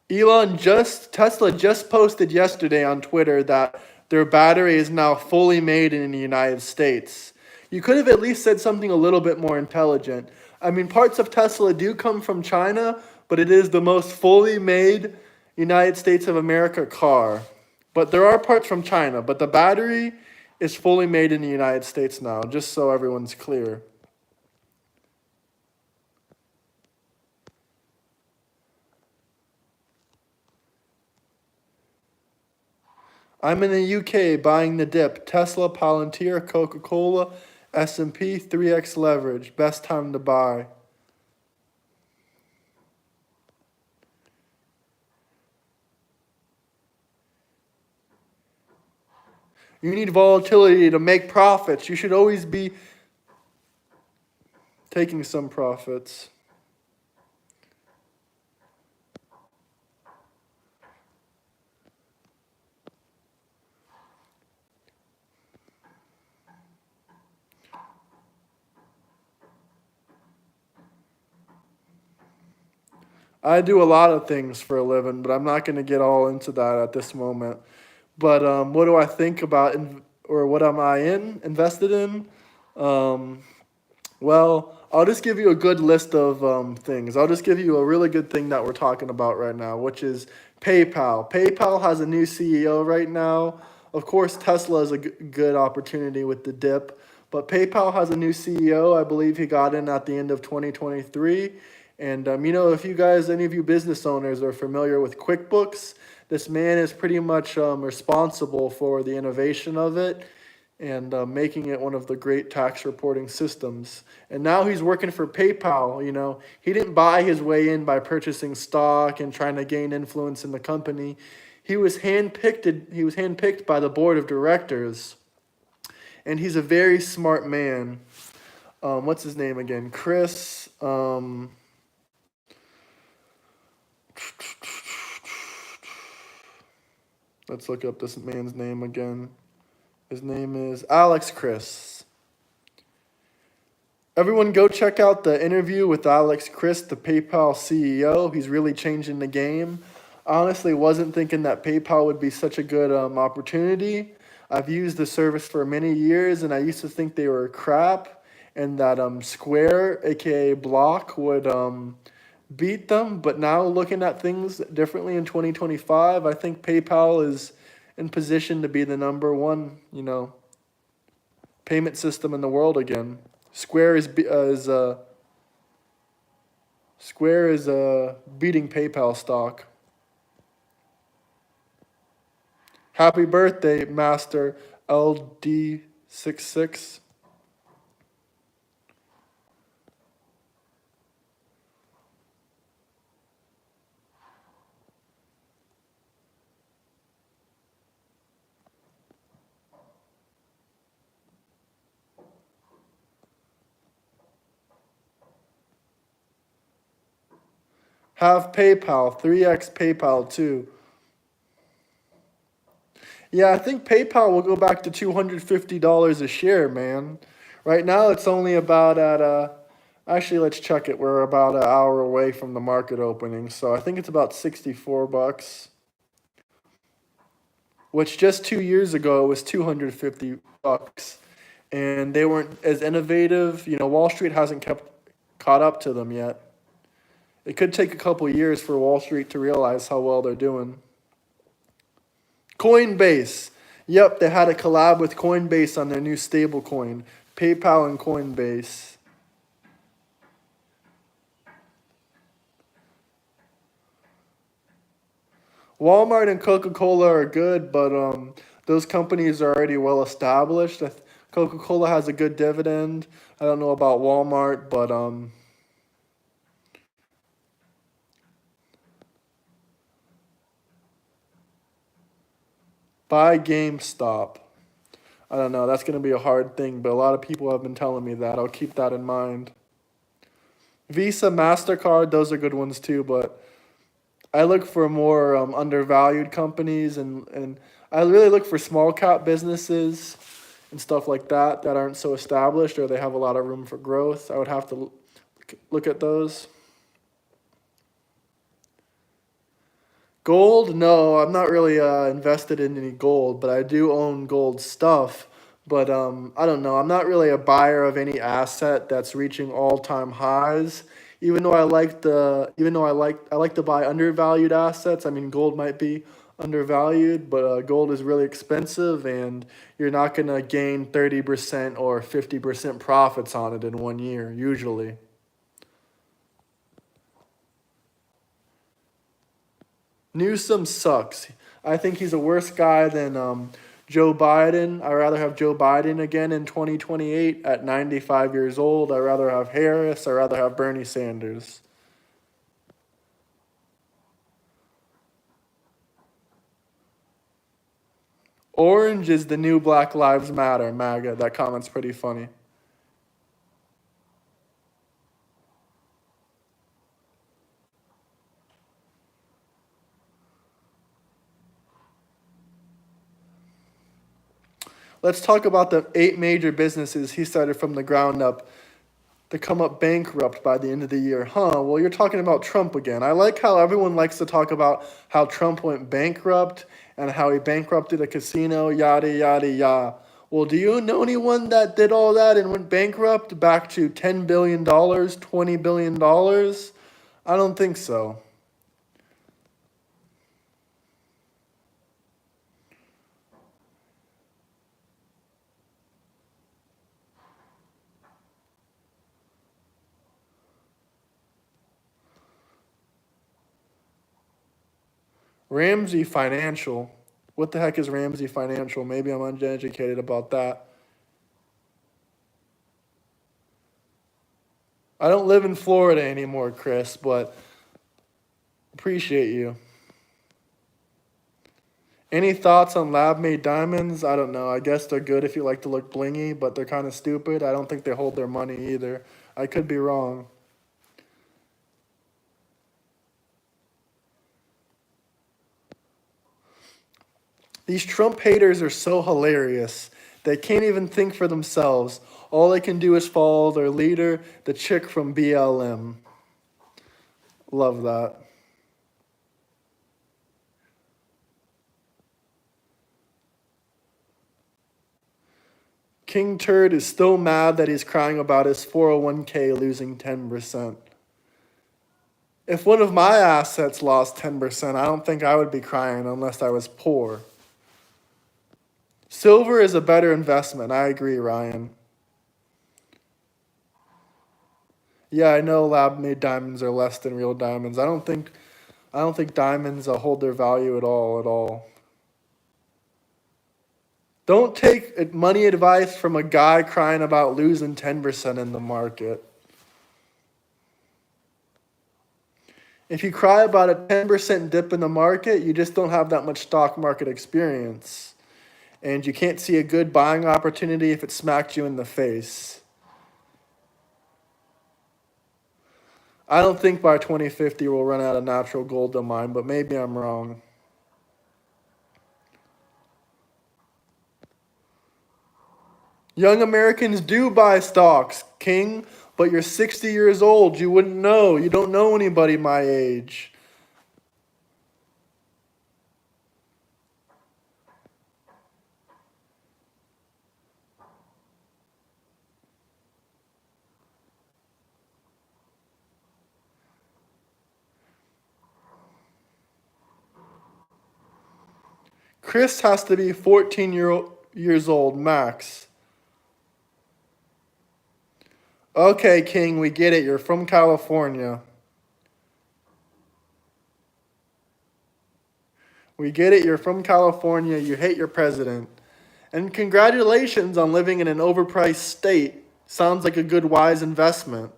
Tesla just posted yesterday on Twitter that their battery is now fully made in the United States. You could have at least said something a little bit more intelligent. I mean, parts of Tesla do come from China, but it is the most fully made United States of America car. But there are parts from China, but the battery is fully made in the United States now, just so everyone's clear. I'm in the UK buying the dip. Tesla, Palantir, Coca-Cola, S&P, 3x leverage. Best time to buy. You need volatility to make profits. You should always be taking some profits. I do a lot of things for a living, but I'm not going to get all into that at this moment. But what do I think about, or what am I invested in? Um, well, I'll just give you a good list of things. I'll just give you a really good thing that we're talking about right now, which is PayPal. PayPal has a new CEO right now. Of course, Tesla is a good opportunity with the dip, but PayPal has a new CEO. I believe he got in at the end of 2023. And if you guys, any of you business owners, are familiar with QuickBooks, this man is pretty much responsible for the innovation of it and making it one of the great tax reporting systems. And now he's working for PayPal. He didn't buy his way in by purchasing stock and trying to gain influence in the company. He was handpicked. He was handpicked by the board of directors, and he's a very smart man. What's his name again? Chris. Let's look up this man's name again. His name is Alex Chris. Everyone go check out the interview with Alex Chris, the PayPal CEO. He's really changing the game. I honestly wasn't thinking that PayPal would be such a good opportunity. I've used the service for many years, and I used to think they were crap, and that Square, aka Block, would beat them. But now looking at things differently in 2025, I think PayPal is in position to be the number one, payment system in the world again. Square is beating PayPal stock. Happy birthday, Master LD66. Have PayPal, 3x PayPal too. Yeah, I think PayPal will go back to $250 a share, man. Right now it's only about at actually let's check it. We're about an hour away from the market opening, so I think it's about 64 bucks. Which just 2 years ago was 250 bucks. And they weren't as innovative. Wall Street hasn't kept caught up to them yet. It could take a couple years for Wall Street to realize how well they're doing. Coinbase. Yep, they had a collab with Coinbase on their new stablecoin. PayPal and Coinbase. Walmart and Coca-Cola are good, but those companies are already well established. Coca-Cola has a good dividend. I don't know about Walmart, but buy GameStop. I don't know. That's going to be a hard thing, but a lot of people have been telling me that. I'll keep that in mind. Visa, MasterCard, those are good ones too, but I look for more undervalued companies, and I really look for small cap businesses and stuff like that aren't so established or they have a lot of room for growth. I would have to look at those. Gold? No, I'm not really invested in any gold, but I do own gold stuff. But I don't know. I'm not really a buyer of any asset that's reaching all-time highs. Even though I like to buy undervalued assets. I mean, gold might be undervalued, but gold is really expensive, and you're not gonna gain 30% or 50% profits on it in 1 year usually. Newsom sucks. I think he's a worse guy than Joe Biden. I'd rather have Joe Biden again in 2028 at 95 years old. I'd rather have Harris. I'd rather have Bernie Sanders. Orange is the new Black Lives Matter, MAGA. That comment's pretty funny. Let's talk about the 8 major businesses he started from the ground up. to come up bankrupt by the end of the year. Huh, well, you're talking about Trump again. I like how everyone likes to talk about how Trump went bankrupt and how he bankrupted a casino, yada, yada, yada. Well, do you know anyone that did all that and went bankrupt back to $10 billion, $20 billion? I don't think so. Ramsey Financial. What the heck is Ramsey Financial? Maybe I'm uneducated about that. I don't live in Florida anymore, Chris, but appreciate you. Any thoughts on lab made diamonds? I don't know. I guess they're good if you like to look blingy, but they're kind of stupid. I don't think they hold their money either. I could be wrong. These Trump haters are so hilarious. They can't even think for themselves. All they can do is follow their leader, the chick from BLM. Love that. King Turd is still mad that he's crying about his 401k losing 10%. If one of my assets lost 10%, I don't think I would be crying unless I was poor. Silver is a better investment. I agree, Ryan. Yeah, I know lab-made diamonds are less than real diamonds. I don't think diamonds hold their value at all. Don't take money advice from a guy crying about losing 10% in the market. If you cry about a 10% dip in the market, you just don't have that much stock market experience. And you can't see a good buying opportunity if it smacked you in the face. I don't think by 2050 we'll run out of natural gold to mine, but maybe I'm wrong. Young Americans do buy stocks, King, but you're 60 years old. You wouldn't know. You don't know anybody my age. Chris has to be 14 years old, max. Okay, King, we get it. You're from California. We get it. You're from California. You hate your president. And congratulations on living in an overpriced state. Sounds like a good, wise investment.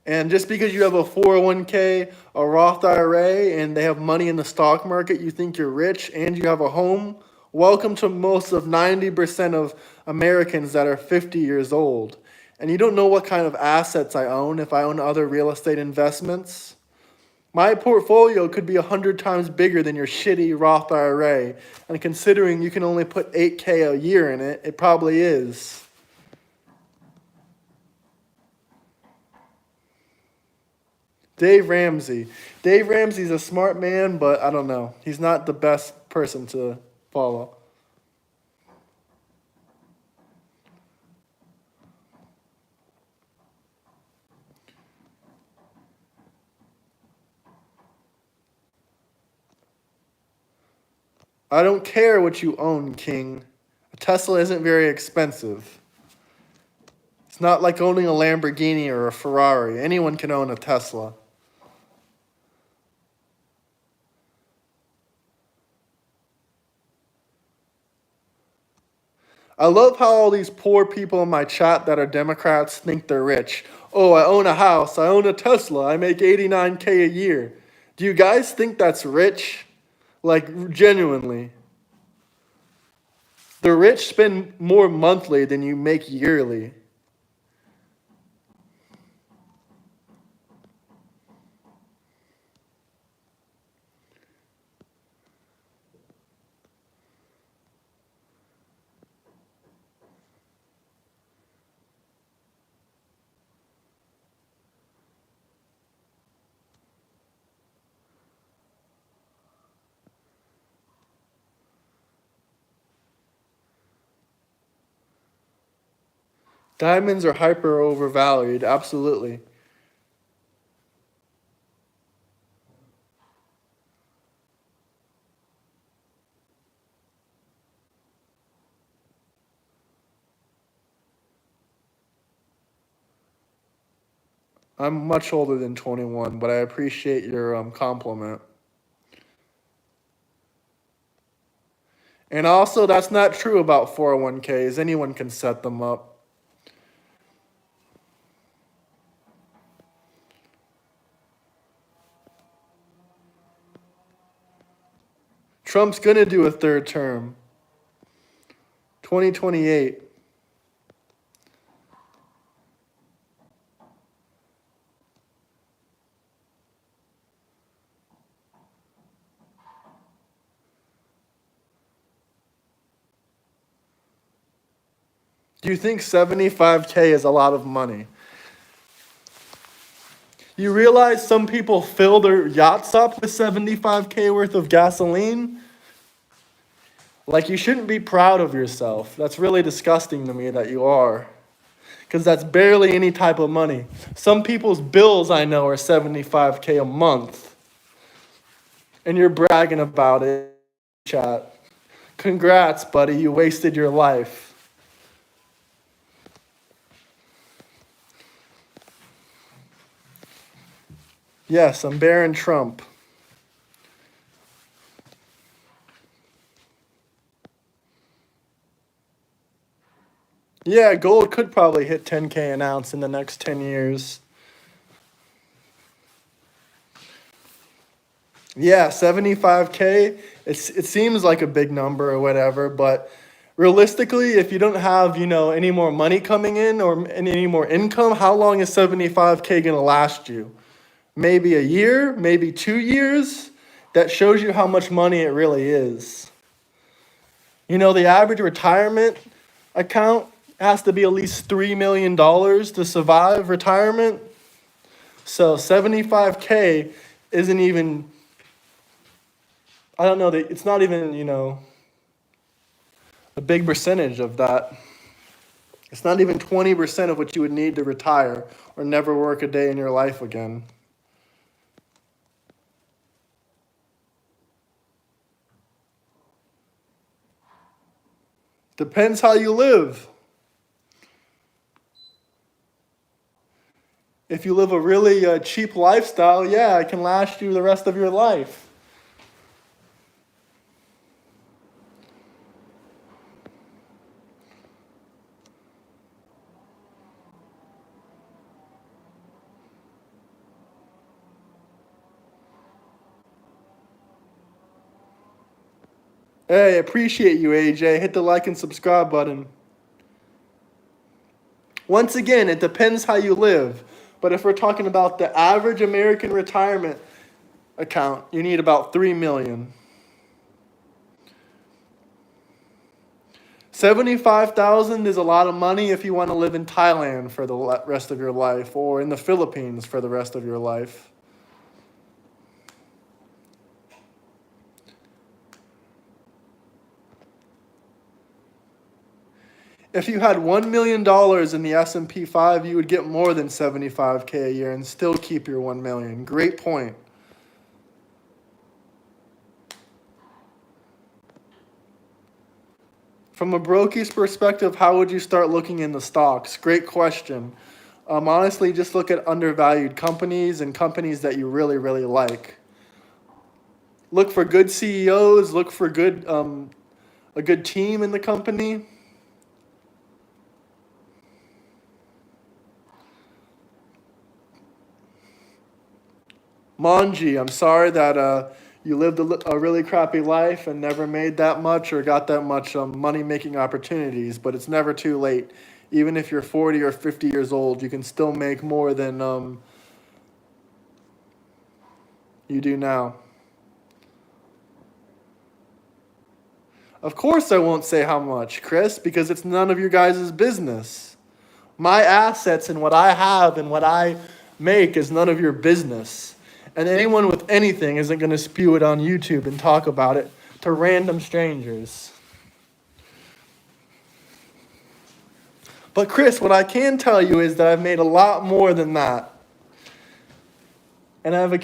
And just because you have a 401k, a Roth IRA, and they have money in the stock market, you think you're rich and you have a home? Welcome to most of 90% of Americans that are 50 years old. And you don't know what kind of assets I own if I own other real estate investments. My portfolio could be 100 times bigger than your shitty Roth IRA. And considering you can only put 8K a year in it, it probably is. Dave Ramsey. Dave Ramsey's a smart man, but I don't know. He's not the best person to follow. I don't care what you own, King. A Tesla isn't very expensive. It's not like owning a Lamborghini or a Ferrari. Anyone can own a Tesla. I love how all these poor people in my chat that are Democrats think they're rich. Oh, I own a house. I own a Tesla. I make 89K a year. Do you guys think that's rich? Like, genuinely. The rich spend more monthly than you make yearly. Diamonds are hyper overvalued, absolutely. I'm much older than 21, but I appreciate your compliment. And also, that's not true about 401ks. Anyone can set them up. Trump's going to do a third term, 2028. Do you think 75K is a lot of money? You realize some people fill their yachts up with 75K worth of gasoline? Like, you shouldn't be proud of yourself. That's really disgusting to me that you are. Because that's barely any type of money. Some people's bills I know are 75K a month. And you're bragging about it, chat. Congrats, buddy, you wasted your life. Yes, I'm Baron Trump. Yeah, gold could probably hit 10K an ounce in the next 10 years. Yeah, 75K, it seems like a big number or whatever, but realistically, if you don't have, any more money coming in or any more income, how long is 75K going to last you? Maybe a year, maybe 2 years? That shows you how much money it really is. The average retirement account has to be at least $3 million to survive retirement. So 75K isn't even, I don't know, it's not even, a big percentage of that. It's not even 20% of what you would need to retire or never work a day in your life again. Depends how you live. If you live a really cheap lifestyle, yeah, it can last you the rest of your life. Hey, appreciate you, AJ. Hit the like and subscribe button. Once again, it depends how you live. But if we're talking about the average American retirement account, you need about 3 million. 75,000 is a lot of money if you want to live in Thailand for the rest of your life or in the Philippines for the rest of your life. If you had $1 million in the S&P 5, you would get more than 75K a year and still keep your 1 million. Great point. From a brokie's perspective, how would you start looking into stocks? Great question. Honestly, just look at undervalued companies and companies that you really, really like. Look for good CEOs. Look for a good team in the company. Manji, I'm sorry that you lived a really crappy life and never made that much or got that much money-making opportunities, but it's never too late. Even if you're 40 or 50 years old, you can still make more than you do now. Of course I won't say how much, Chris, because it's none of your guys' business. My assets and what I have and what I make is none of your business. And anyone with anything isn't going to spew it on YouTube and talk about it to random strangers. But Chris, what I can tell you is that I've made a lot more than that. And I have a